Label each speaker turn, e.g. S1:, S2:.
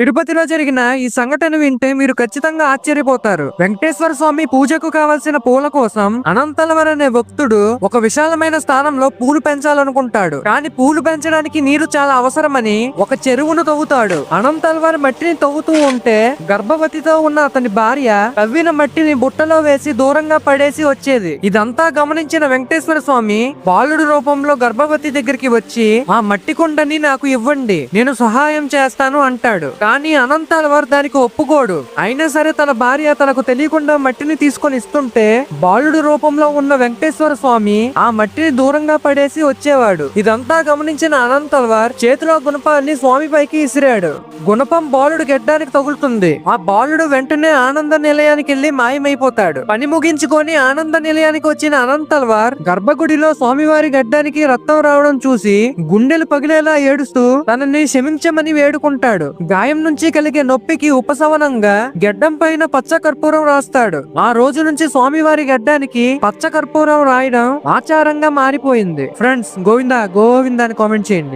S1: తిరుపతిలో జరిగిన ఈ సంఘటన వింటే మీరు ఖచ్చితంగా ఆశ్చర్యపోతారు. వెంకటేశ్వర స్వామి పూజకు కావలసిన పూల కోసం అనంతలవర్ అనే భక్తుడు ఒక విశాలమైన స్థానంలో పూలు పెంచాలనుకుంటాడు. కానీ పూలు పెంచడానికి నీరు చాలా అవసరమని ఒక చెరువును తవ్వుతాడు. అనంతలవర్ మట్టిని తవ్వుతూ ఉంటే గర్భవతితో ఉన్న అతని భార్య తవ్విన మట్టిని బుట్టలో వేసి దూరంగా పడేసి వచ్చేది. ఇదంతా గమనించిన వెంకటేశ్వర స్వామి బాలుడు రూపంలో గర్భవతి దగ్గరికి వచ్చి ఆ మట్టి కుండని నాకు ఇవ్వండి, నేను సహాయం చేస్తాను అంటాడు. కానీ అనంతలవర్ దానికి ఒప్పుకోడు. అయినా సరే తన భార్య తనకు తెలియకుండా మట్టిని తీసుకొని ఇస్తుంటే బాలుడు రూపంలో ఉన్న వెంకటేశ్వర స్వామి ఆ మట్టిని దూరంగా పడేసి వచ్చేవాడు. ఇదంతా గమనించిన అనంతలవర్ చేతిలో గుణపాన్ని స్వామి పైకి ఇసిరాడు. గుణపం బాలుడు గెడ్డానికి తగులుతుంది. ఆ బాలుడు వెంటనే ఆనంద నిలయానికి వెళ్లి మాయమైపోతాడు. పని ముగించుకొని ఆనంద నిలయానికి వచ్చిన అనంతలవర్ గర్భగుడిలో స్వామివారి గడ్డానికి రక్తం రావడం చూసి గుండెలు పగిలేలా ఏడుస్తూ తనని క్షమించమని వేడుకుంటాడు. గాయం నుంచి కలిగే నొప్పికి ఉపశమనంగా గెడ్డం పైన పచ్చ కర్పూరం రాస్తాడు. ఆ రోజు నుంచి స్వామివారి గడ్డానికి పచ్చ కర్పూరం రాయడం ఆచారంగా మారిపోయింది. ఫ్రెండ్స్, గోవిందా గోవిందా అని కామెంట్ చేయండి.